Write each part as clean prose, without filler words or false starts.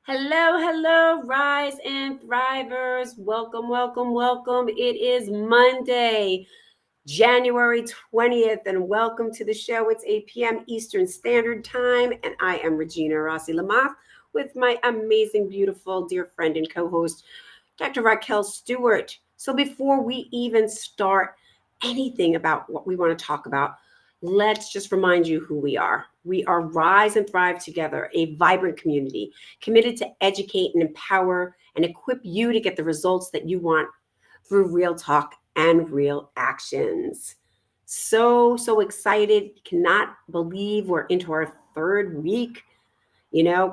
Hello, hello, Rise and Thrivers. Welcome, welcome, welcome. It is Monday, January 20th, and welcome to the show. It's 8 p.m. Eastern Standard Time, and I am Regina Rossi Lamath with my amazing, beautiful, dear friend and co host, Dr. Raquel Stewart. So, before we even start anything about what we want to talk about, let's just remind you who we are. We are Rise and Thrive Together, a vibrant community committed to educate and empower and equip you to get the results that you want through real talk and real actions. So excited. Cannot believe we're into our third week,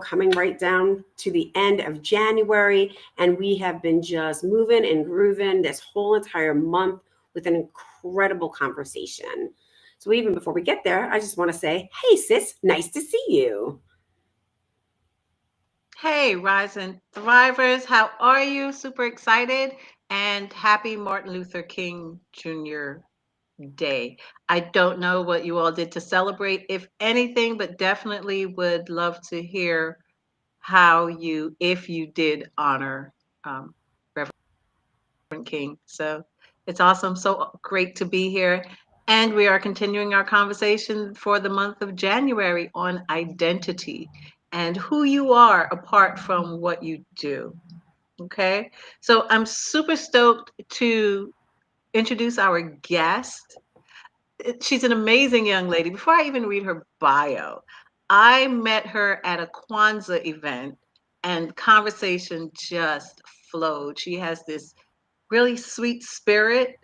coming right down to the end of January. And we have been just moving and grooving this whole entire month with an incredible conversation. So, even before we get there, I just want to say, hey, sis, nice to see you. Hey, Rise and Thrivers, how are you? Super excited and happy Martin Luther King Jr. Day. I don't know what you all did to celebrate, if anything, but definitely would love to hear if you did honor um, Reverend King. So it's awesome. So great to be here. And we are continuing our conversation for the month of January on identity and who you are apart from what you do. Okay. So I'm super stoked to introduce our guest. She's an amazing young lady. Before I even read her bio, I met her at a Kwanzaa event and conversation just flowed. She has this really sweet spirit.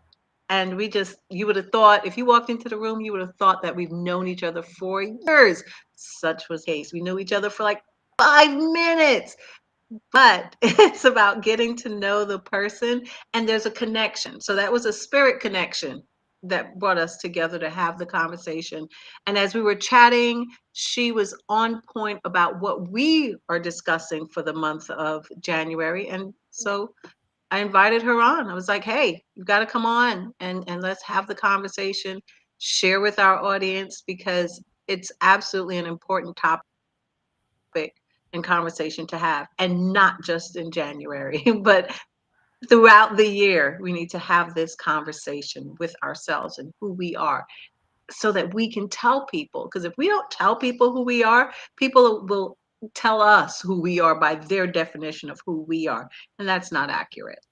And you would have thought, if you walked into the room, you would have thought that we've known each other for years. Such was the case. We knew each other for like 5 minutes, but it's about getting to know the person and there's a connection. So that was a spirit connection that brought us together to have the conversation. And as we were chatting, she was on point about what we are discussing for the month of January. And so I invited her on. I was like, hey, you've got to come on and let's have the conversation, share with our audience because it's absolutely an important topic and conversation to have. And not just in January, but throughout the year, we need to have this conversation with ourselves and who we are so that we can tell people. Because if we don't tell people who we are, people will tell us who we are by their definition of who we are. And that's not accurate.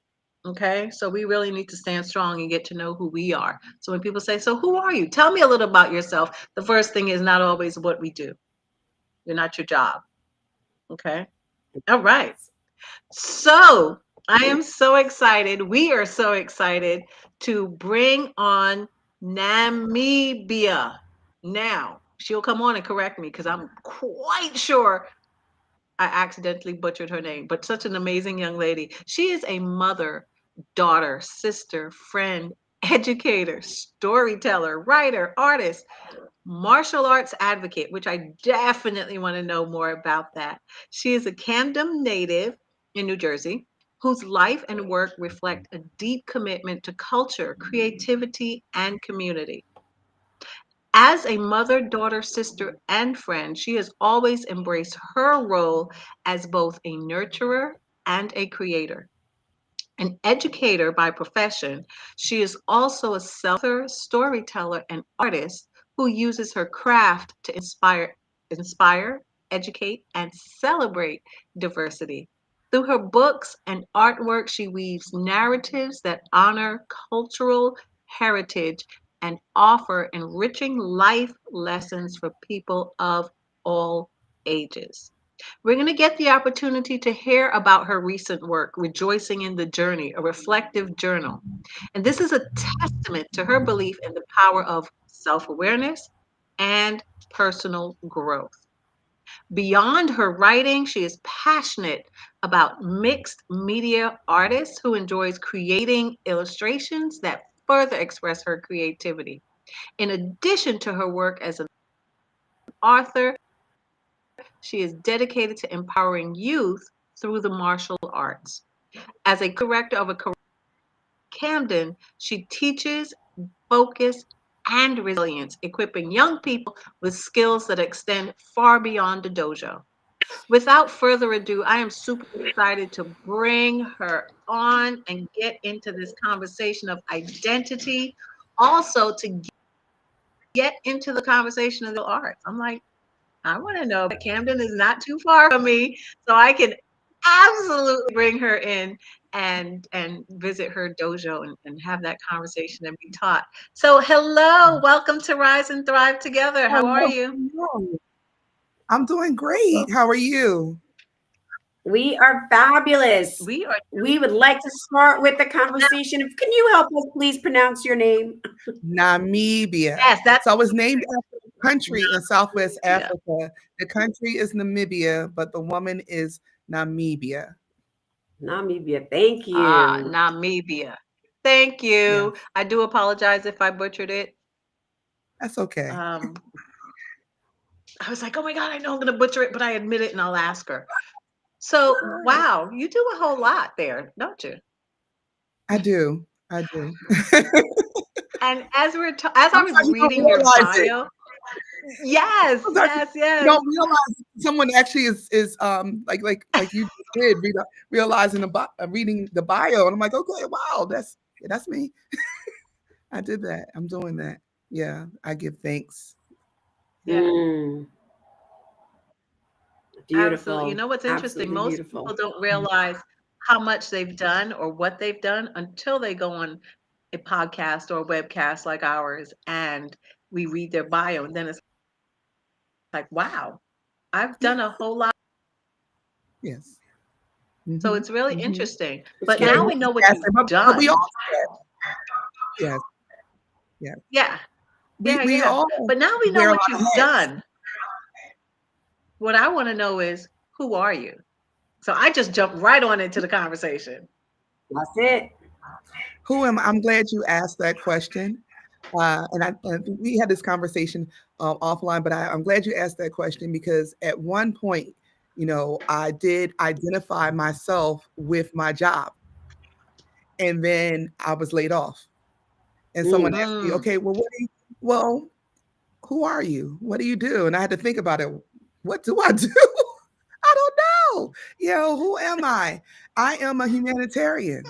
Okay, so we really need to stand strong and get to know who we are. So when people say, so who are you? Tell me a little about yourself. The first thing is not always what we do. You're not your job. Okay. All right. So I am so excited. We are so excited to bring on Namibia. Now, she'll come on and correct me because I'm quite sure I accidentally butchered her name, but such an amazing young lady. She is a mother, daughter, sister, friend, educator, storyteller, writer, artist, martial arts advocate, which I definitely want to know more about that. She is a Camden native in New Jersey whose life and work reflect a deep commitment to culture, creativity, and community. As a mother, daughter, sister, and friend, she has always embraced her role as both a nurturer and a creator. An educator by profession, she is also a self-author, storyteller, and artist who uses her craft to inspire, educate, and celebrate diversity. Through her books and artwork, she weaves narratives that honor cultural heritage and offer enriching life lessons for people of all ages. We're going to get the opportunity to hear about her recent work, Rejoicing in the Journey, a reflective journal. And this is a testament to her belief in the power of self awareness and personal growth. Beyond her writing, she is passionate about mixed media artists who enjoys creating illustrations that further express her creativity. In addition to her work as an author, she is dedicated to empowering youth through the martial arts. As a director of a Camden, she teaches focus and resilience, equipping young people with skills that extend far beyond the dojo. Without further ado, I am super excited to bring her on and get into this conversation of identity. Also, to get into the conversation of the arts. I'm like, I want to know, but Camden is not too far from me, so I can absolutely bring her in and visit her dojo and have that conversation and be taught. So, hello, welcome to Rise and Thrive Together. How are Hello, you? hello. I'm doing great. How are you? We are fabulous. We are. We would like to start with the conversation. Can you help us please pronounce your name? Namibia. Yes, that's So I was named after a country in Southwest yeah. Africa. The country is Namibia, but the woman is Namibia. Namibia. Thank you. Namibia. Thank Yes, you. I do apologize if I butchered it. that's okay. Um, I was like, oh my God, I know I'm going to butcher it, but I admit it and I'll ask her. So, All right. wow, you do a whole lot there, don't you? I do. I do. And as as I was Sometimes you don't reading your realize it. bio, yes, Sometimes yes, you yes. don't realize someone actually is like you just did realizing reading the bio, and I'm like, okay, wow, that's me. I did that. I'm doing that. Yeah, I give thanks. Yeah, Mm, absolutely. You beautiful. know what's interesting? Absolutely Most people beautiful. don't realize how much they've done or what they've done until they go on a podcast or a webcast like ours and we read their bio. And then it's like, wow, I've Yeah. done a whole lot. Yes. So Hmm. it's really Hmm. interesting. It's But Yeah, now we know what multifaceted, you've but we done. all yes, yes. Yeah, We yeah, we yeah. all But now we know wear a what lot of you've hats. done. What I want to know is, who are you? So I just jumped right on into the conversation. That's it. Who am I? I'm glad you asked that question. And we had this conversation offline, but I'm glad you asked that question because at one point, I did identify myself with my job, and then I was laid off. And someone Mm. asked me, Mm, "Okay, well, well, who are you? What do you do?" And I had to think about it. What do I do? I don't know. Who am I? I am a humanitarian.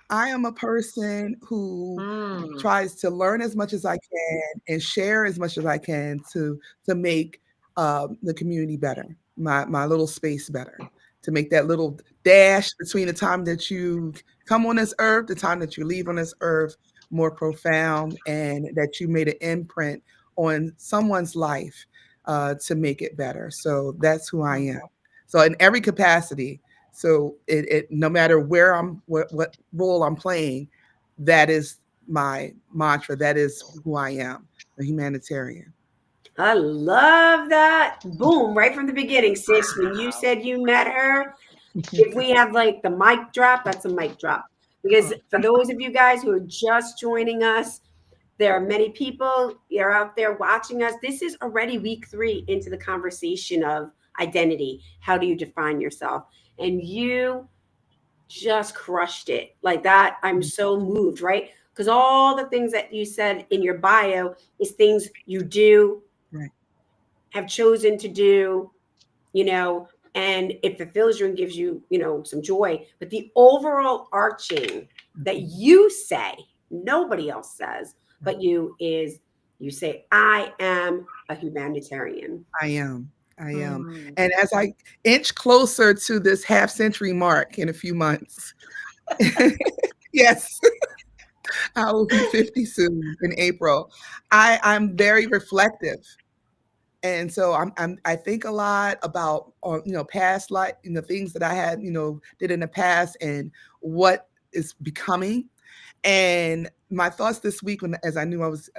I am a person who mm. tries to learn as much as I can and share as much as I can to make the community better, my little space better, to make that little dash between the time that you come on this earth, the time that you leave on this earth, more profound, and that you made an imprint on someone's life to make it better. So that's who I am. So in every capacity, so it no matter where what role I'm playing, that is my mantra. That is who I am, a humanitarian. I love that. Boom, right from the beginning, sis. When you Wow. said you met her, if we have like the mic drop, that's a mic drop. Because for those of you guys who are just joining us, there are many people are out there watching us. This is already week 3 into the conversation of identity. How do you define yourself? And you just crushed it like that. I'm so moved, right? Because all the things that you said in your bio is things you do, Right. have chosen to do, and it fulfills you and gives you, some joy. But the overall arching that Mhm. you say, nobody else says, Right. but you say, I am a humanitarian. I am. I am. Mm. And as I inch closer to this half century mark in a few months, yes, I will be 50 soon in April. I'm very reflective. And so I think a lot about past life, things that I had did in the past and what is becoming. And my thoughts this week, as I knew I was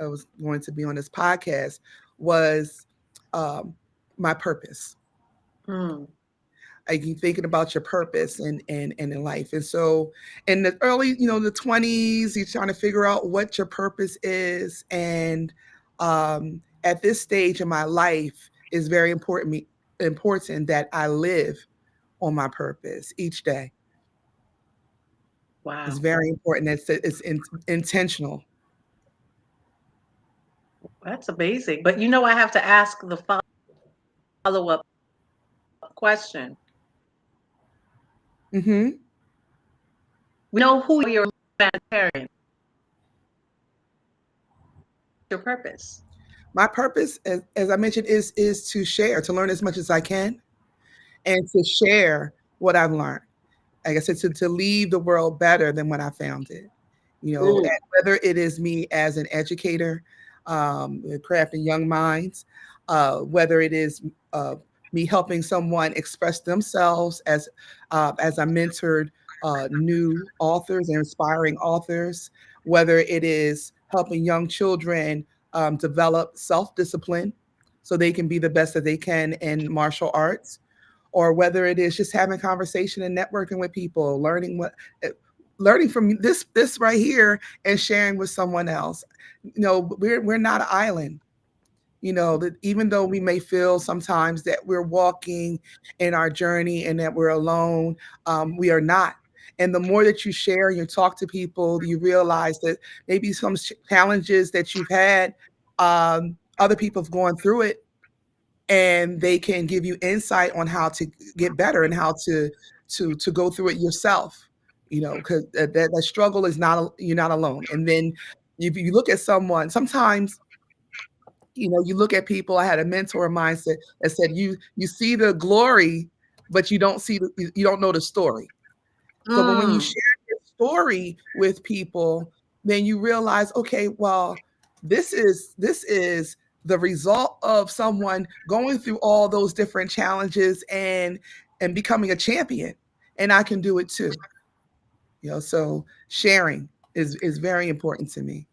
going to be on this podcast, was um, my purpose. Mm. Like you thinking about your purpose and in life. And so in the early, the 20s, you're trying to figure out what your purpose is. And at this stage in my life is very important that I live on my purpose each day. It's Wow. very important. Intentional. That's amazing. But I have to ask the follow up Question. Mm-hmm. We know who you're, humanitarian. Your purpose. My purpose, as I mentioned, is to share, to learn as much as I can, and to share what I've learned. Like I said, to leave the world better than when I found it. And whether it is me as an educator, crafting young minds, whether it is me helping someone express themselves as I mentored new authors and inspiring authors, whether it is helping young children develop self-discipline so they can be the best that they can in martial arts, or whether it is just having conversation and networking with people, learning from this right here and sharing with someone else. We're not an island. That even though we may feel sometimes that we're walking in our journey and that we're alone, we are not. And the more that you share and you talk to people, you realize that maybe some challenges that you've had, other people have gone through it, and they can give you insight on how to get better and how to go through it yourself. Because that struggle is not, you're not alone. And then if you look at someone, sometimes you look at people. I had a mentor of mine that said, you see the glory, but you don't you don't know the story. So when you share your story with people, then you realize, okay, well, this is the result of someone going through all those different challenges and becoming a champion, and I can do it too. So sharing is very important to me.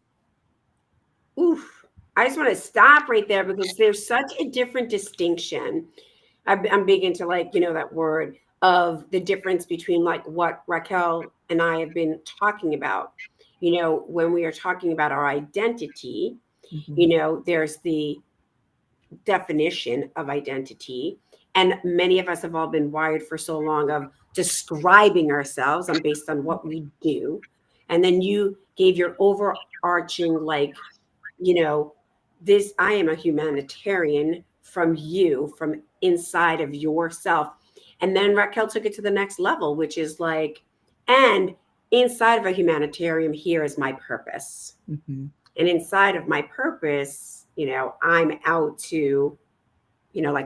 Oof. I just want to stop right there because there's such a different distinction. I'm big into that word of the difference between what Raquel and I have been talking about. When we are talking about our identity, there's the definition of identity. And many of us have all been wired for so long of describing ourselves based on what we do. And then you gave your overarching, this, I am a humanitarian from inside of yourself. And then Raquel took it to the next level, which is and inside of a humanitarian, here is my purpose. Mm-hmm. And inside of my purpose, I'm out to,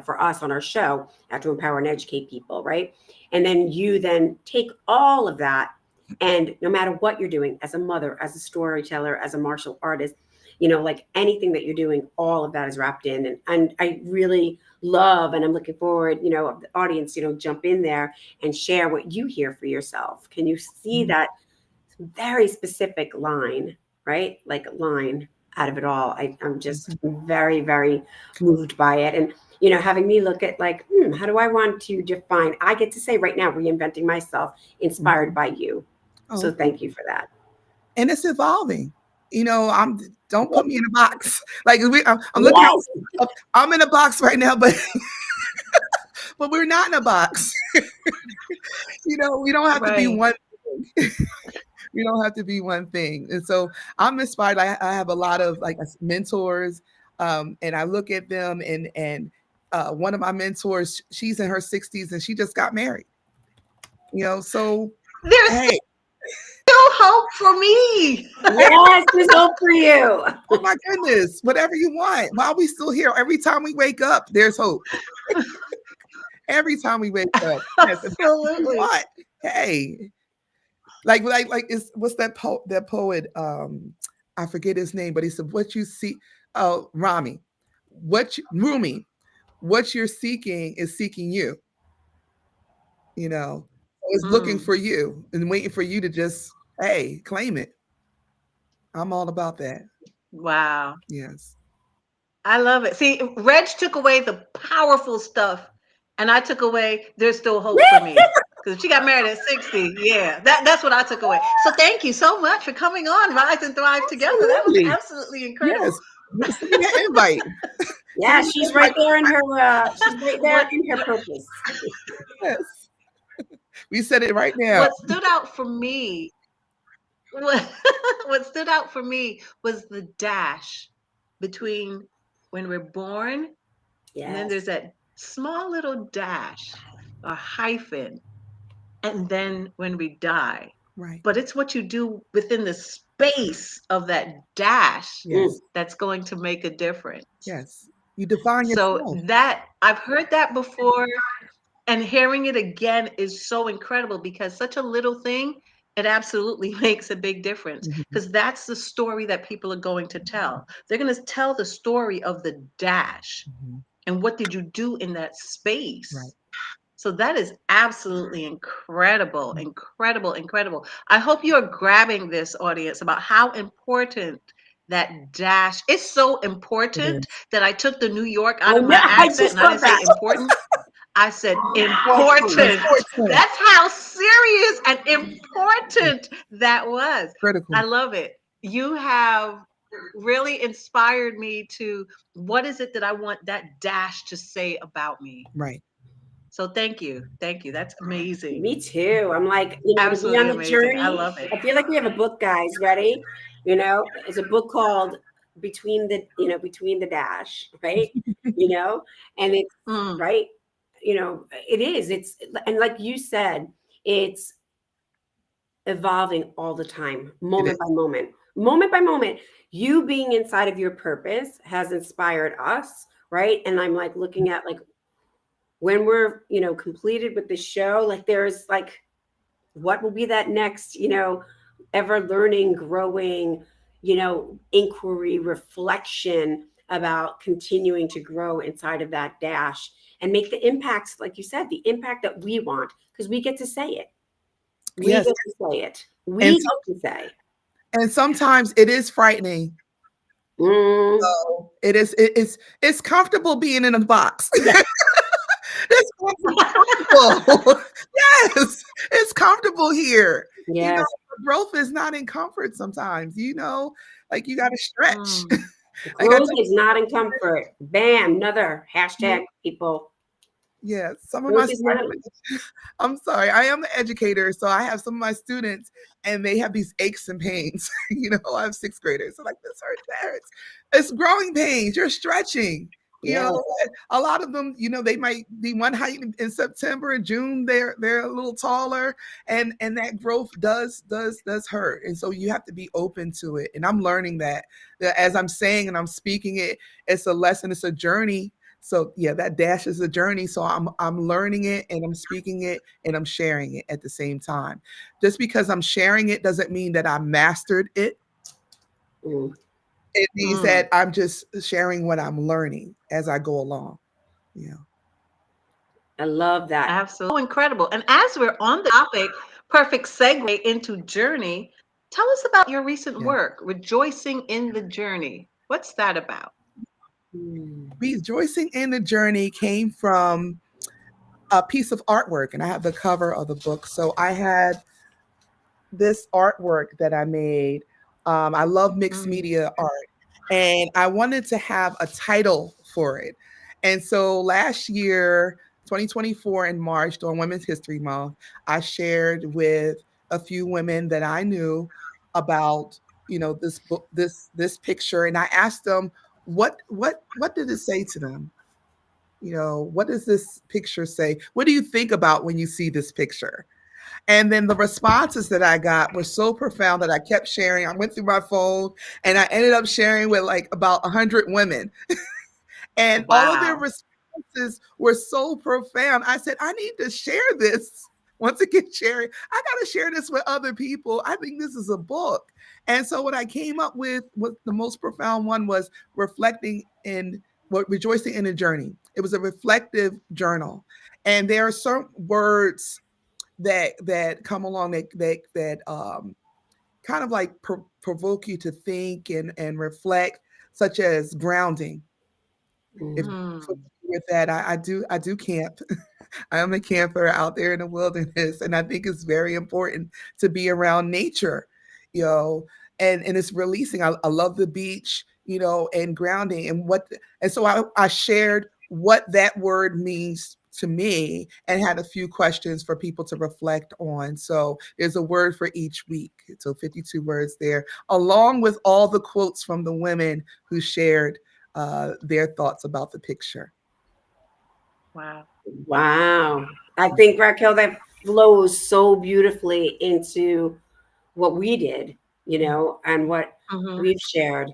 for us on our show, out to empower and educate people, right? And then you then take all of that, and no matter what you're doing as a mother, as a storyteller, as a martial artist, anything that you're doing, all of that is wrapped in. And I really love, and I'm looking forward, of the audience, jump in there and share what you hear for yourself. Can you see that very specific line, right? Line out of it all. I'm just very, very moved by it. And, having me look at how do I want to define, I get to say right now, reinventing myself, inspired by you. Oh. So thank you for that. And it's evolving. Don't put me in a box. I'm looking. Yes. I'm in a box right now, but but we're not in a box. We don't have to be one thing. We don't have to be one thing. And so I'm inspired. I have a lot of mentors, and I look at them, and one of my mentors, she's in her 60s and she just got married. So there's still hope for me. Yes, there's hope for you. Oh my goodness, whatever you want. While we still here, every time we wake up, there's hope. Every time we wake up, absolutely. What? Hey, what's that poet? I forget his name, but he said, "What you see, Rumi, what you're seeking is seeking you. It's looking for you and waiting for you to just, hey, claim it." I'm all about that. Wow. Yes. I love it. See, Reg took away the powerful stuff, and I took away there's still hope for me. Because she got married at 60. Yeah, that's what I took away. So thank you so much for coming on Rise and Thrive Together. That was absolutely incredible. Yes. Send me an invite. Yeah, she's right there in her in her purpose. Yes. We said it right now. What stood out for me was the dash between when we're born, and then there's that small little dash, a hyphen, and then when we die. Right. But it's what you do within the space of that dash Yes. that's going to make a difference. Yes. You define So yourself. that I've heard that before, and hearing it again is so incredible because such a little thing, it absolutely makes a big difference Mhm. because that's the story that people are going to tell. They're going to tell the story of the dash Mhm. and what did you do in that space. Right. So that is absolutely incredible, incredible, incredible. I hope you're grabbing this, audience, about how important that dash is. So It important is. that I took the New York I out of know. my I accent just and I thought didn't say that. important. I said Important. important. That's how serious and important that was. Critical. I love it. You have really inspired me to what is it that I want that dash to say about me? Right. So thank you. Thank you. That's amazing. Me too. I'm like, to be Absolutely on the amazing. I journey. love it. I feel like we have a book, guys. Ready? It's a book called Between the Dash, right? And it's Mm, right. It is. And like you said, it's evolving all the time, It is. moment by moment, moment by moment. You being inside of your purpose has inspired us, right? And I'm like looking at like when we're completed with the show, like there's like what will be that next, ever learning, growing, inquiry, reflection about continuing to grow inside of that dash and make the impacts, like you said, the impact that we want, because we get to say it. We Yes. get to say it. We And get to say. and sometimes it is frightening. Mm, So it's comfortable being in a box. yeah. It's comfortable. Yes, it's comfortable here. Yes. Growth is not in comfort sometimes, like you gotta stretch. mm. Like I Growth tell is not in comfort. Bam, another hashtag, people. yeah, some of my Growth is not. I'm sorry, I am an educator, so I have some of my students and they have these aches and pains. I have sixth graders. So like this hurts, that hurts. It's growing pains. You're stretching. Yes. A lot of them, they might be one height in September and June. They're a little taller, and that growth does hurt. And so you have to be open to it. And I'm learning that as I'm saying and I'm speaking it, it's a lesson, it's a journey. So yeah, that dash is a journey. So I'm learning it and I'm speaking it and I'm sharing it at the same time. Just because I'm sharing it doesn't mean that I mastered it. Mm. It means that I'm just sharing what I'm learning as I go along. Yeah. I love that. Absolutely. So incredible. And as we're on the topic, perfect segue into journey. Tell us about your recent Yeah. work, Rejoicing in the Journey. What's that about? Rejoicing in the Journey came from a piece of artwork, and I have the cover of the book. So I had this artwork that I made. I love mixed media art, and I wanted to have a title for it. And so last year, 2024 in March, during Women's History Month, I shared with a few women that I knew about, this book, this picture, and I asked them, what did it say to them? What does this picture say? What do you think about when you see this picture? And then the responses that I got were so profound that I kept sharing. I went through my phone and I ended up sharing with like about 100 women. And all of their Wow. responses were so profound. I said, I need to share this. Once it gets shared, I got to share this with other people. I think this is a book. And so what I came up with, what the most profound one was rejoicing in a journey. It was a reflective journal. And there are certain words that come along that kind of like provoke you to think and reflect, such as grounding. If with that, I do camp. I am a camper out there in the wilderness, and I think it's very important to be around nature, and it's releasing. I love the beach, and grounding, and so I shared what that word means to me and had a few questions for people to reflect on. So there's a word for each week. So 52 words there, along with all the quotes from the women who shared their thoughts about the picture. Wow. Wow. I think, Raquel, that flows so beautifully into what we did, and what Mhm. we've shared.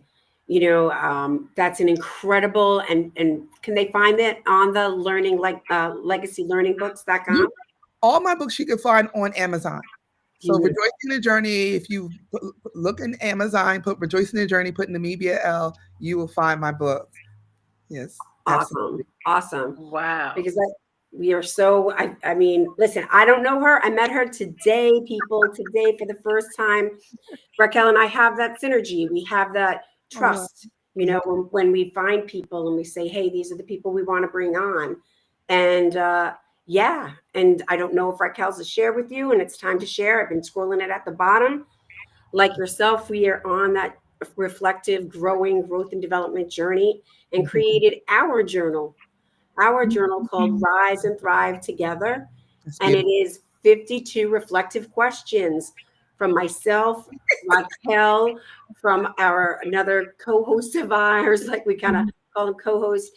That's an incredible, and can they find it on the learning, like legacylearningbooks.com? All my books you can find on Amazon. So Mhm. Rejoicing the Journey, if you look in Amazon, put Rejoicing the Journey, put Namibia L, you will find my books. Yes, absolutely. Awesome. Wow. Because we are so, I mean, listen, I don't know her. I met her today, today for the first time. Raquel and I have that synergy. We have that Oh, wow. trust, when we find people and we say, hey, these are the people we want to bring on. And yeah, and I don't know if Raquel's to share with you, and it's time to share. I've been scrolling it at the bottom. Like yourself, we are on that reflective, growing growth and development journey and created our journal called Rise and Thrive Together. That's And it beautiful. is 52 reflective questions from myself, Raquel, from our another co-host of ours, like we kind of call him co-host,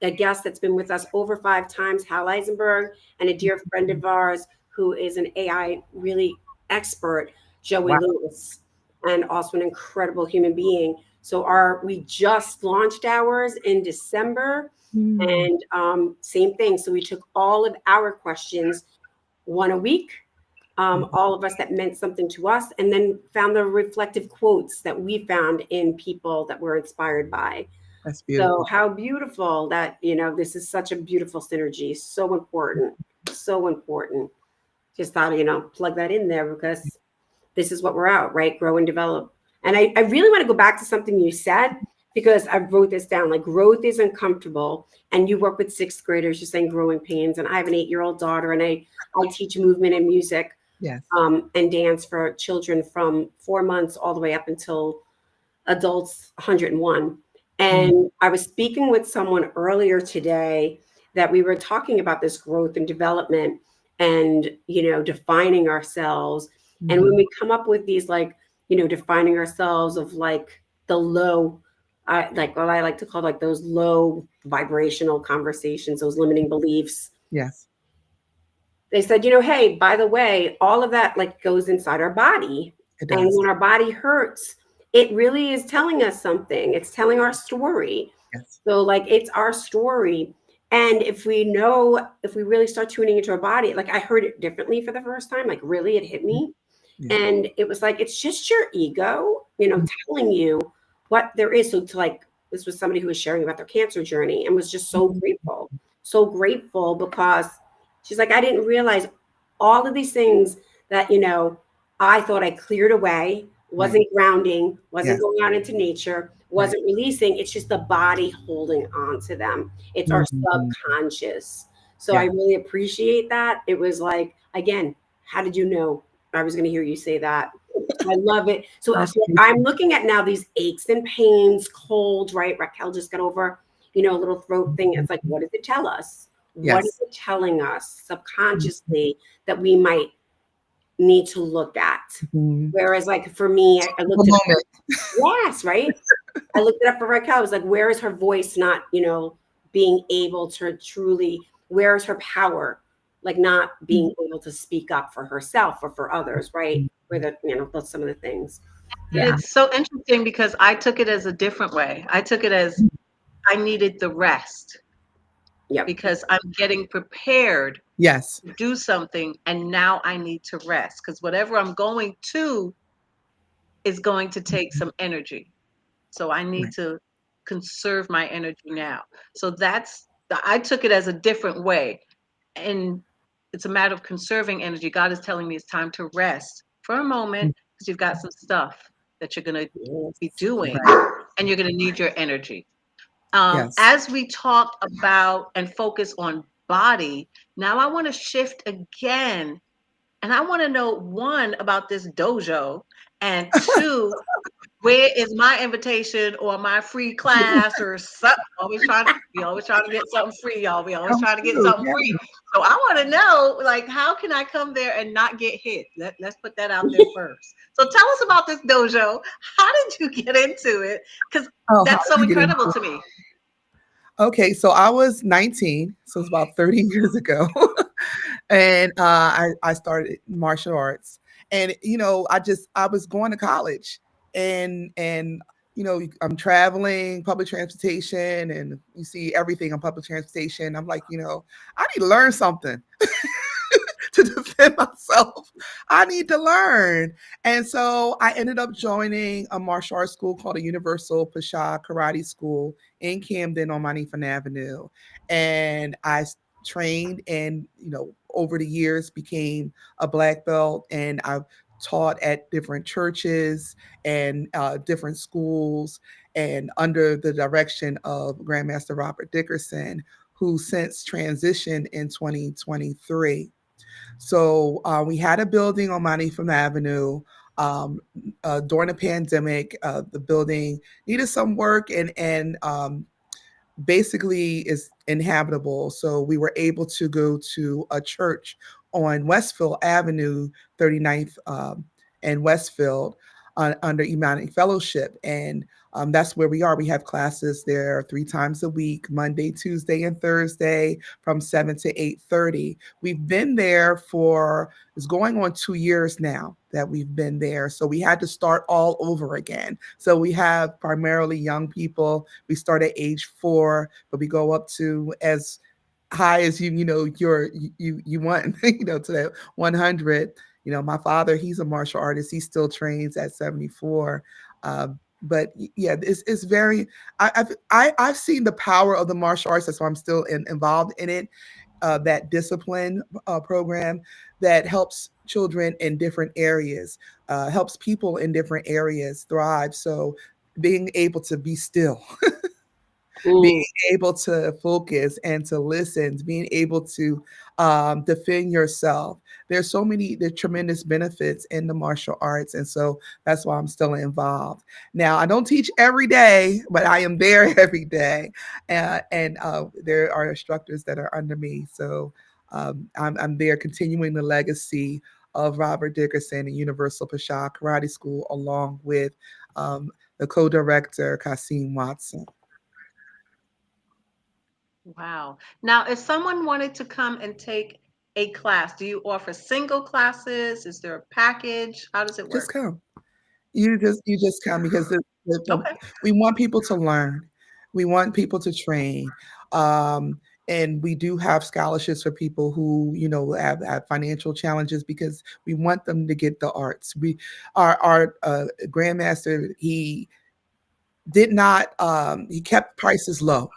a guest that's been with us over 5 times, Hal Eisenberg, and a dear friend of ours who is an AI really expert, Joey Wow. Lewis, and also an incredible human being. So we just launched ours in December. And same thing. So we took all of our questions, one a week, all of us that meant something to us, and then found the reflective quotes that we found in people that we're inspired by. That's So beautiful. how beautiful that, this is such a beautiful synergy. So important. So important. Just thought, plug that in there because this is what we're out, right? Grow and develop. And I really want to go back to something you said because I wrote this down. Like growth is uncomfortable. And you work with 6th graders, you're saying growing pains. And I have an 8-year-old daughter, and I teach movement and music Yes. and dance for children from 4 months all the way up until adults 101. And I was speaking with someone earlier today that we were talking about this growth and development and, defining ourselves. And when we come up with these, like, defining ourselves of like the low, like what I like to call like those low vibrational conversations, those limiting beliefs, Yes. they said, hey, by the way, all of that like goes inside our body. It And does. when our body hurts, it really is telling us something. It's telling our story. Yes. So like it's our story. And if we really start tuning into our body, like I heard it differently for the first time, like really it hit me. Yeah. And it was like, it's just your ego, telling you what there is. So to like, this was somebody who was sharing about their cancer journey and was just so grateful because she's like, I didn't realize all of these things that, I thought I cleared away, wasn't grounding, wasn't Yes. going out into nature, wasn't releasing. It's just the body holding on to them. It's our subconscious. So I really appreciate that. It was like, again, how did you know I was going to hear you say that? I love it. So I'm looking at now these aches and pains, colds, right? Raquel just got over, a little throat thing. It's like, what does it tell us? What is it telling us subconsciously that we might need to look at? Whereas like for me, I looked at it. Yes, right? I looked it up for Raquel. I was like, where is her voice not, being able to truly, where is her power? Like not being able to speak up for herself or for others, right? Where that's some of the things. And it's so interesting because I took it as a different way. I took it as I needed the rest. Yep. Because I'm getting prepared Yes. to do something, and now I need to rest because whatever I'm going to is going to take some energy. So I need to conserve my energy now. So I took it as a different way. And it's a matter of conserving energy. God is telling me it's time to rest for a moment because you've got some stuff that you're going to be doing and you're going to need your energy. As we talk about and focus on body, now I want to shift again. And I want to know, 1, about this dojo, and 2, where is my invitation or my free class or something? We always trying to get something free, y'all. We always trying to get something free. So I want to know, like, how can I come there and not get hit? Let's put that out there first. So tell us about this dojo. How did you get into it? Because that's so incredible to me. Okay, so I was 19, so it's about 30 years ago. And I started martial arts. And I was going to college, and I'm traveling public transportation, and you see everything on public transportation. I'm like, I need to learn something to defend myself. I need to learn. And so I ended up joining a martial arts school called the Universal Pasha Karate School in Camden on Montefiore Avenue. And I trained, and over the years became a black belt, and I've taught at different churches and different schools, and under the direction of Grandmaster Robert Dickerson, who since transitioned in 2023. So we had a building on Montefiore Avenue. During the pandemic, the building needed some work, and basically is inhabitable. So we were able to go to a church on Westfield Avenue, 39th and Westfield, under Imanic Fellowship. And that's where we are. We have classes there 3 times a week, Monday, Tuesday, and Thursday from 7 to 8:30. We've been there it's going on 2 years now that we've been there. So we had to start all over again. So we have primarily young people. We start at age 4, but we go up to as high as you want, to that 100. My father, he's a martial artist. He still trains at 74. But yeah, it's very. I've seen the power of the martial arts. That's why I'm still involved in it. That discipline program that helps children in different areas, helps people in different areas thrive. So being able to be still, being able to focus and to listen, being able to defend yourself. There's tremendous benefits in the martial arts. And so that's why I'm still involved. Now, I don't teach every day, but I am there every day. And there are instructors that are under me. So I'm there continuing the legacy of Robert Dickerson and Universal Pasha Karate School, along with the co-director, Kasim Watson. Wow. Now, if someone wanted to come and take a class, do you offer single classes? Is there a package? How does it work? Just come. You just come, because Okay. we want people to learn. We want people to train. And we do have scholarships for people who, have financial challenges, because we want them to get the arts. Our grandmaster, he did not, he kept prices low.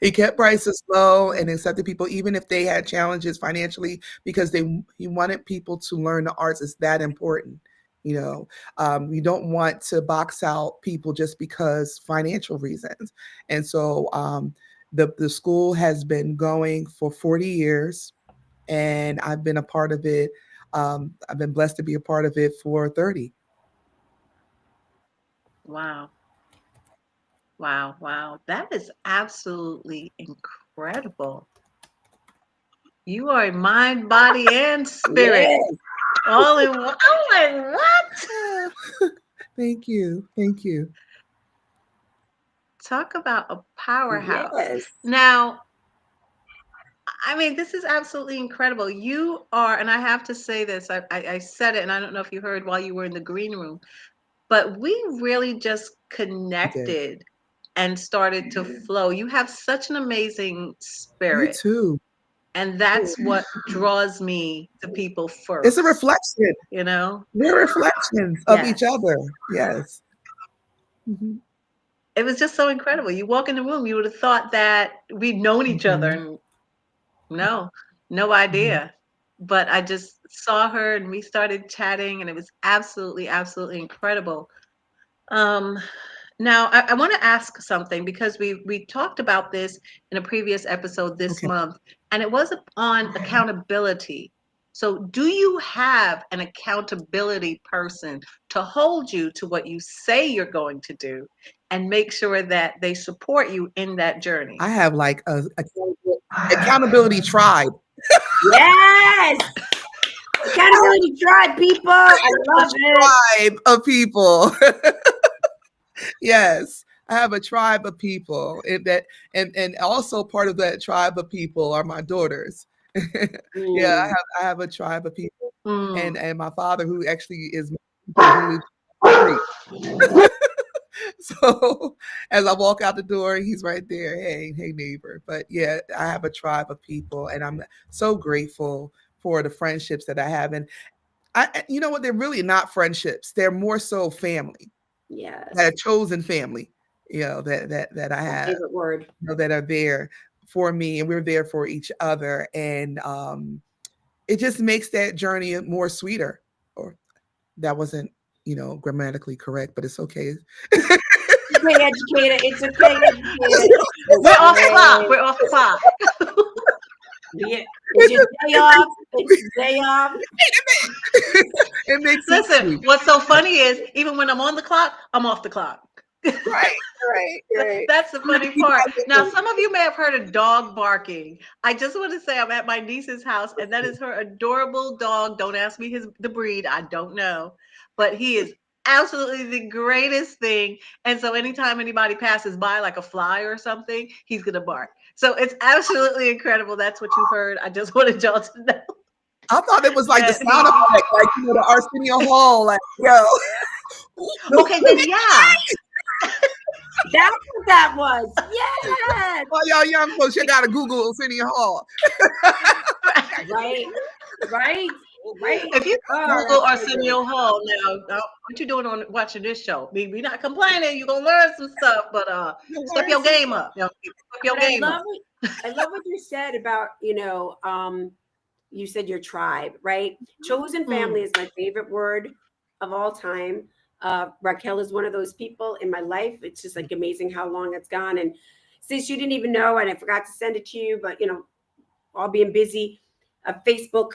He kept prices low and accepted people, even if they had challenges financially, because he wanted people to learn the arts. It's that important. We don't want to box out people just because financial reasons. And so the school has been going for 40 years, and I've been a part of it. I've been blessed to be a part of it for 30. Wow. Wow. Wow. That is absolutely incredible. You are mind, body, and spirit Yes. all in one. I'm like, what? Thank you. Thank you. Talk about a powerhouse. Yes. Now, I mean, this is absolutely incredible. You are, and I have to say this, I said it, and I don't know if you heard while you were in the green room, but we really just connected and started to flow. You have such an amazing You spirit, too. and that's what draws me to people first. It's a reflection. We're reflections of each other. Yes. Mhm. It was just so incredible. You walk in the room, you would have thought that we'd known each other, and no idea. But I just saw her, and we started chatting, and it was absolutely, absolutely incredible. Now, I want to ask something, because we talked about this in a previous episode this month, and it was on accountability. So do you have an accountability person to hold you to what you say you're going to do and make sure that they support you in that journey? I have like a accountability tribe. Yes. Accountability tribe, people. I love it. Tribe of people. Yes, have a tribe of people, and also part of that tribe of people are my daughters. Yeah, Mm. I have a tribe of people, Mm. and my father, who actually is who lives on the street. So as I walk out the door, he's right there. Hey, neighbor. But yeah, I have a tribe of people, and I'm so grateful for the friendships that I have. And you know what? They're really not friendships. They're more so family, Yes. that chosen family. That I My have, favorite word. that are there for me, and we're there for each other, and it just makes that journey more sweeter. Or that wasn't, grammatically correct, but it's okay. Okay, educator. It's okay, educator. We're off the clock. Okay. We're off the clock. Yeah. It's your day off. It's your day off. It makes it Listen, sweet. what's so funny is even when I'm on the clock, I'm off the clock. Right. That's the funny part. Now, some of you may have heard a dog barking. I just want to say I'm at my niece's house, and that is her adorable dog. Don't ask me the breed. I don't know. But he is absolutely the greatest thing. And so anytime anybody passes by, like a fly or something, he's going to bark. So it's absolutely incredible. That's what you heard. I just wanted y'all to know. I thought it was like the that sound effect, like the Arsenio Hall, like yo. Okay, then yeah. That's what that was. Yes. Well, y'all young folks, you gotta Google Arsenio Hall. Right. If you Oh, Google that's so Arsenio Hall now, what you doing on watching this show? We're not complaining. You're gonna learn some stuff, but step your game up. Step your But game up. I love what you said about, you said your tribe, right? Chosen family is my favorite word of all time. Raquel is one of those people in my life. It's just like amazing how long it's gone. And since you didn't even know, and I forgot to send it to you, but all being busy, Facebook,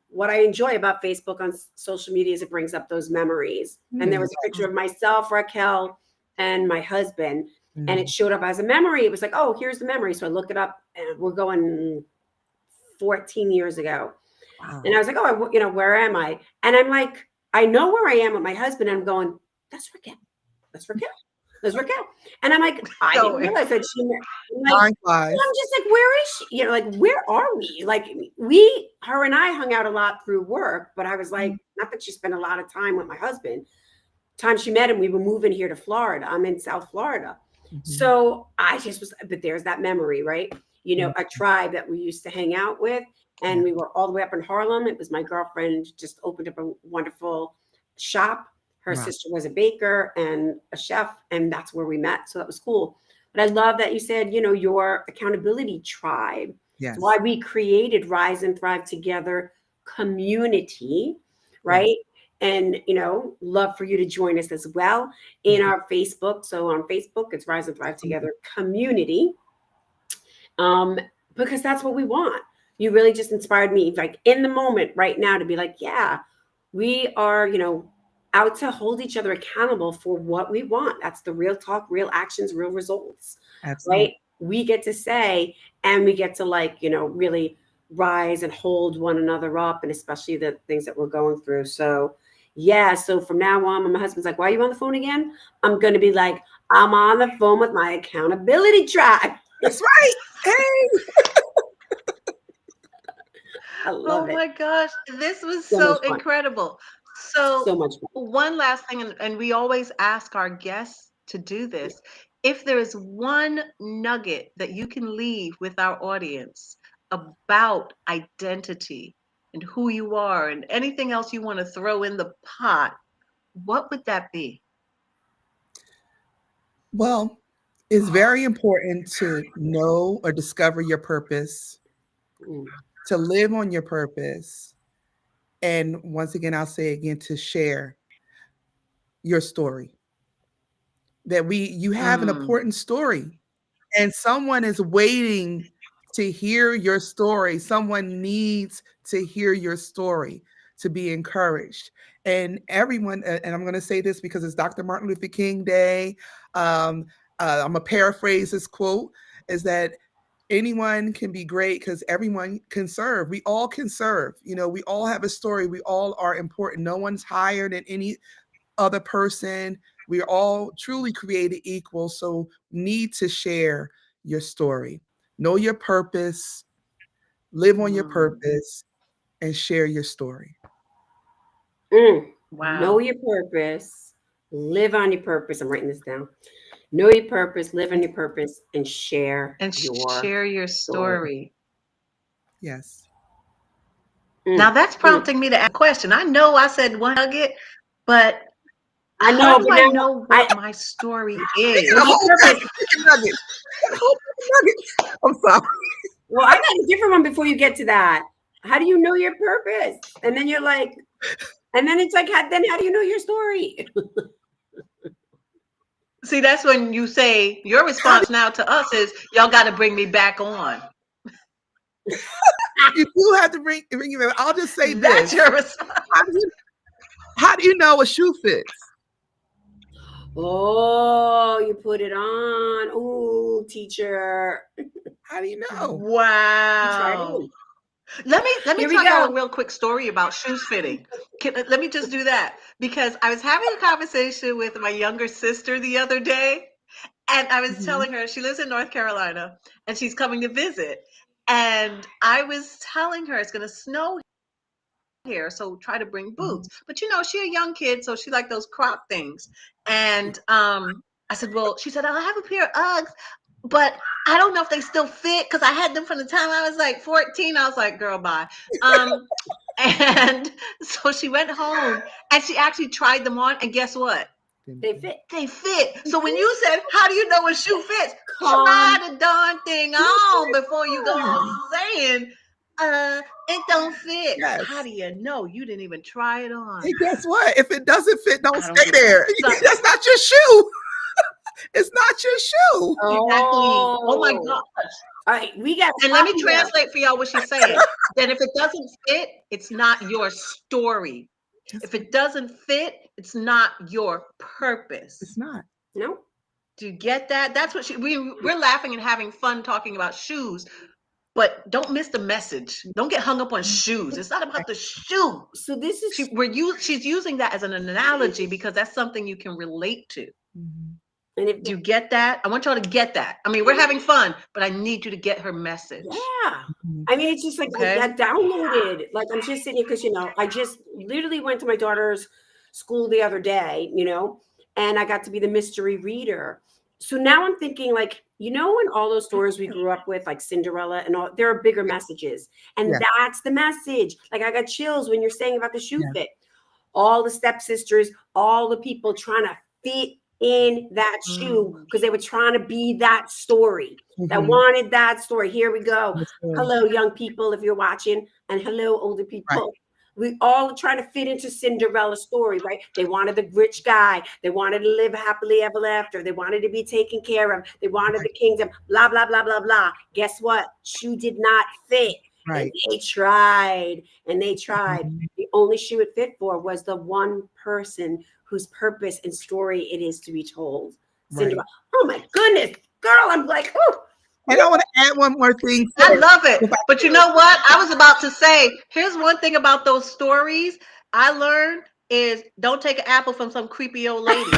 what I enjoy about Facebook on social media is it brings up those memories. And there was a picture of myself, Raquel, and my husband, and it showed up as a memory. It was like, oh, here's the memory. So I look it up, and we're going 14 years ago. Wow. And I was like, oh, where am I? And I'm like, I know where I am with my husband. And I'm going, that's Raquel. And I'm like, I didn't realize that Time flies. I'm just like, where is she? Like, where are we? Like, her and I hung out a lot through work, but I was like, not that she spent a lot of time with my husband. Time she met him, we were moving here to Florida. I'm in South Florida. So I just was, but there's that memory, right? A tribe that we used to hang out with, and we were all the way up in Harlem. It was my girlfriend just opened up a wonderful shop. Her sister was a baker and a chef, and that's where we met. So that was cool. But I love that you said, your accountability tribe. Yes. Why we created Rise and Thrive Together community, right? And, love for you to join us as well in our Facebook. So on Facebook, it's Rise and Thrive Together community. Because that's what we want. You really just inspired me, like in the moment right now, to be like, yeah, we are, out to hold each other accountable for what we want. That's the real talk, real actions, real results. Absolutely. Right? We get to say, and we get to really rise and hold one another up, and especially the things that we're going through. So yeah, so from now on, when my husband's like, why are you on the phone again? I'm going to be like, I'm on the phone with my accountability tribe. That's right. Hey. I love it. Oh my gosh, this was So so much fun. incredible. So much fun. one last thing, and we always ask our guests to do this. If there is one nugget that you can leave with our audience about identity and who you are and anything else you want to throw in the pot, what would that be? Well, it's very important to know or discover your purpose, to live on your purpose. And once again, I'll say again, to share your story. That you have an important story, and someone is waiting to hear your story. Someone needs to hear your story to be encouraged. And everyone, and I'm going to say this because it's Dr. Martin Luther King Day. I'm going to paraphrase this quote, is that anyone can be great because everyone can serve. We all can serve. We all have a story. We all are important. No one's higher than any other person. We are all truly created equal, so need to share your story. Know your purpose, live on your purpose, and share your story. Know Wow. your purpose, live on your purpose. I'm writing this down. Know your purpose, live on your purpose, and share And your share your story. story. Yes. Now that's prompting me to ask a question. I know I said one nugget, but I know, how do but I now know what my story is? The whole chicken nugget. The whole chicken nugget. I'm sorry. Well, I got a different one before you get to that. How do you know your purpose? And then you're like, and then it's like, then how do you know your story? See, that's when you say your response now to us is, y'all got to bring me back on. You do have to bring it back. I'll just say That's this. your response. How do you know a shoe fits? Oh, you put it on. Ooh, teacher. How do you know? Wow. Let me Here we tell y'all go. a real quick story about shoes fitting. Let me just do that, because I was having a conversation with my younger sister the other day, and I was telling her, she lives in North Carolina and she's coming to visit. And I was telling her it's going to snow here, so try to bring boots. But you know, she a young kid, so she like those crop things. And I said, well, she said, I'll have a pair of Uggs, but I don't know if they still fit, because I had them from the time I was like 14. I was like, girl, bye. And so she went home and she actually tried them on, and guess what? They fit. They fit. So when you said, how do you know a shoe fits? Calm. Try the darn thing on before you go saying, it don't fit. Yes. How do you know? You didn't even try it on. Hey, guess what? If it doesn't fit, don't I don't stay get there. that. That's not your shoe. It's not your shoe. Exactly. Oh my gosh. All right, we got. And let me translate for y'all what she's saying. That if it doesn't fit, it's not your story. If it doesn't fit, it's not your purpose. It's not. No. Do you get that? That's what we're laughing and having fun talking about shoes, but don't miss the message. Don't get hung up on shoes. It's not about the shoe. So this is she's using that as an analogy because that's something you can relate to. and if Do you get that? I want y'all to get that. I mean, we're having fun, but I need you to get her message. yeah. I mean, it's just like Okay. I downloaded. Like I'm just sitting here because I just literally went to my daughter's school the other day, and I got to be the mystery reader. So now I'm thinking, like, in all those stories we grew up with, like Cinderella and all, there are bigger messages, and that's the message. Like I got chills when you're saying about the shoe fit. All the stepsisters, all the people trying to fit in that shoe because they were trying to be that story that wanted that story. Here we go. Hello, young people, if you're watching, and hello, older people. Right. We all are trying to fit into Cinderella's story, right? They wanted the rich guy. They wanted to live happily ever after. They wanted to be taken care of. They wanted the kingdom, blah, blah, blah, blah, blah. Guess what? Shoe did not fit. Right. And they tried and they tried. The only shoe it fit for was the one person whose purpose and story it is to be told. Cinderella. Right. Oh my goodness, girl! I'm like, oh. And I want to add one more thing. I love it. But you know what? I was about to say, here's one thing about those stories I learned is don't take an apple from some creepy old lady.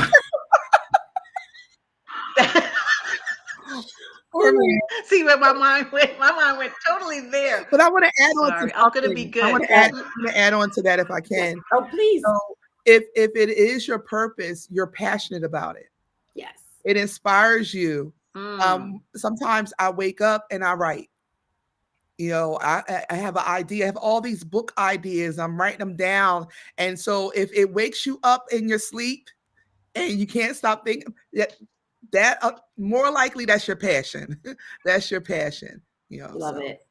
See where my mind went? My mind went totally there. But I want to add on to I'm going to be good. I want to add on to that if I can. Oh, please. So if it is your purpose, you're passionate about it. Yes. It inspires you. Sometimes I wake up and I write. I have an idea. I have all these book ideas. I'm writing them down. And so if it wakes you up in your sleep and you can't stop thinking, that more likely that's your passion. That's your passion. Love it.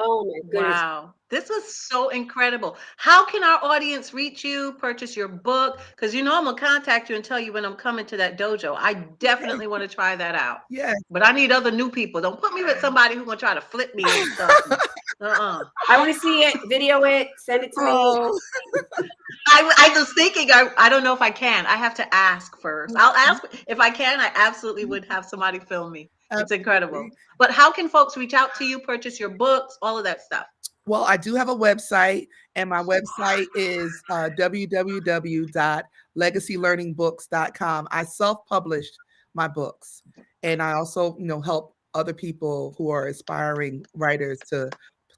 Oh my goodness. Wow. This was so incredible. How can our audience reach you, purchase your book? Because I'm going to contact you and tell you when I'm coming to that dojo. I definitely want to try that out. Yes. But I need other new people. Don't put me with somebody who's going to try to flip me and stuff. I want to see it, video it, send it to me. I was thinking, I don't know if I can. I have to ask first. I'll ask if I can. I absolutely would have somebody film me. It's incredible. But how can folks reach out to you, purchase your books, all of that stuff? Well, I do have a website, and my website is www.legacylearningbooks.com. I self-published my books, and I also, help other people who are aspiring writers to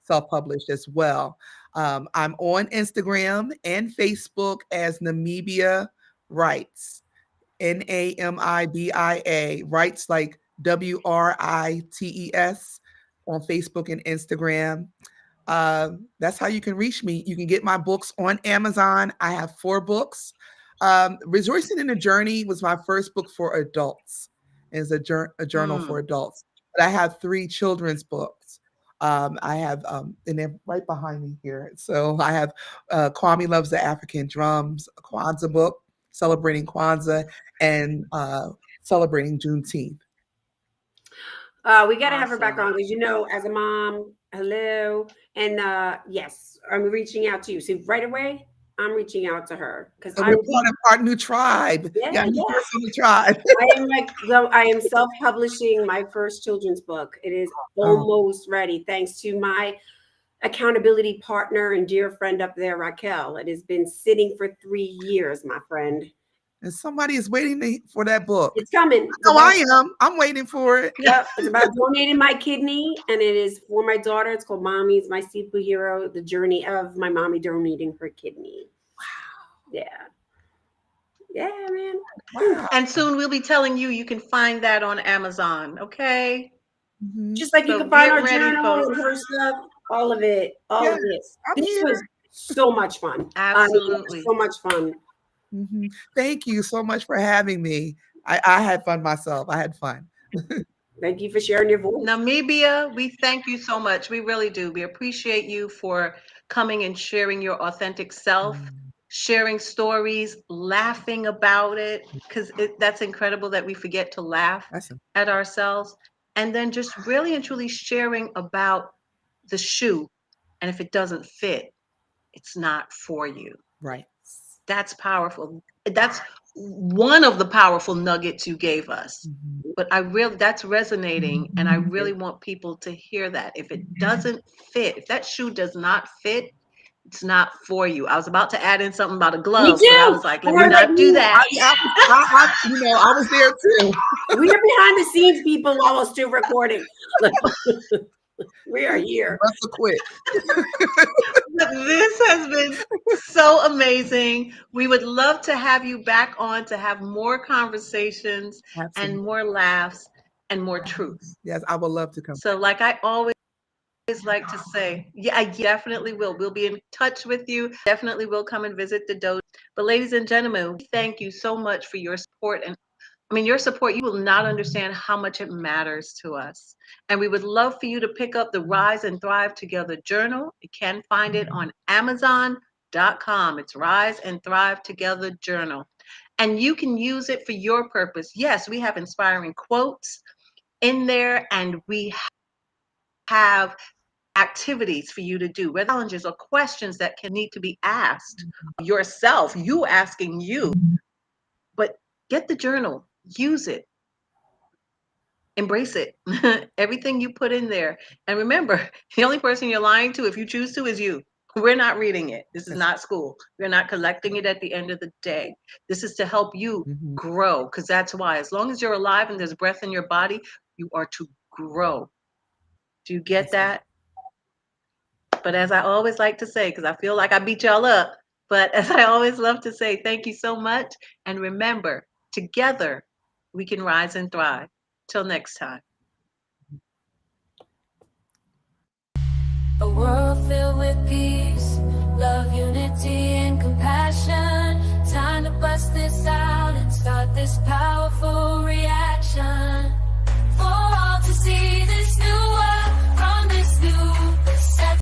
self-publish as well. I'm on Instagram and Facebook as Namibia Writes, Namibia, Writes like WRITES on Facebook and Instagram. That's how you can reach me. You can get my books on Amazon. I have 4 books. Rejoicing in the Journey was my first book for adults. It's a journal for adults. But I have 3 children's books. I have, and they're right behind me here. So I have Kwame Loves the African Drums, a Kwanzaa book, celebrating Kwanzaa and celebrating Juneteenth. We got to have her back on because, as a mom, hello. And yes, I'm reaching out to you. So right away, I'm reaching out to her because we're part of our new tribe. Yeah. New tribe. I am self-publishing my first children's book. It is almost ready, thanks to my accountability partner and dear friend up there, Raquel. It has been sitting for 3 years, my friend. And somebody is waiting for that book. It's coming. I am. I'm waiting for it. Yep. It's about donating my kidney, and it is for my daughter. It's called Mommy's My Superhero, the journey of my mommy donating her kidney. Wow. Yeah. Yeah, man. Wow. And soon we'll be telling you can find that on Amazon, okay? Mm-hmm. Just like you can find our journal and her stuff, all of it. This was so much fun. Absolutely. So much fun. Mm-hmm. Thank you so much for having me. I had fun myself. I had fun. Thank you for sharing your voice. Namibia, we thank you so much. We really do. We appreciate you for coming and sharing your authentic self, sharing stories, laughing about it, because that's incredible that we forget to laugh at ourselves. And then just really and truly sharing about the shoe. And if it doesn't fit, it's not for you. Right. That's powerful. That's one of the powerful nuggets you gave us. Mm-hmm. But that's resonating. And I really want people to hear that. If it doesn't fit, if that shoe does not fit, it's not for you. I was about to add in something about a glove, but I was like, let me not do that. I was there too. We are behind the scenes people while we're still recording. We are here. Russell quit. This has been so amazing. We would love to have you back on to have more conversations and more laughs and more truth. Yes, I would love to come. So like I always like to say, yeah, I definitely will. We'll be in touch with you. Definitely will come and visit the dojo. But ladies and gentlemen, thank you so much for your support. And your support, you will not understand how much it matters to us. And we would love for you to pick up the Rise and Thrive Together journal. You can find it on Amazon.com. It's Rise and Thrive Together journal. And you can use it for your purpose. Yes, we have inspiring quotes in there, and we have activities for you to do, whether challenges or questions that can need to be asked yourself, you asking you. But get the journal. Use it. Embrace it. Everything you put in there. And remember, the only person you're lying to, if you choose to, is you. We're not reading it. This is not school. We're not collecting it at the end of the day. This is to help you grow, because that's why. As long as you're alive and there's breath in your body, you are to grow. Do you get that? But as I always like to say, because I feel like I beat y'all up, but as I always love to say, thank you so much. And remember, together, we can rise and thrive. Till next time. A world filled with peace, love, unity,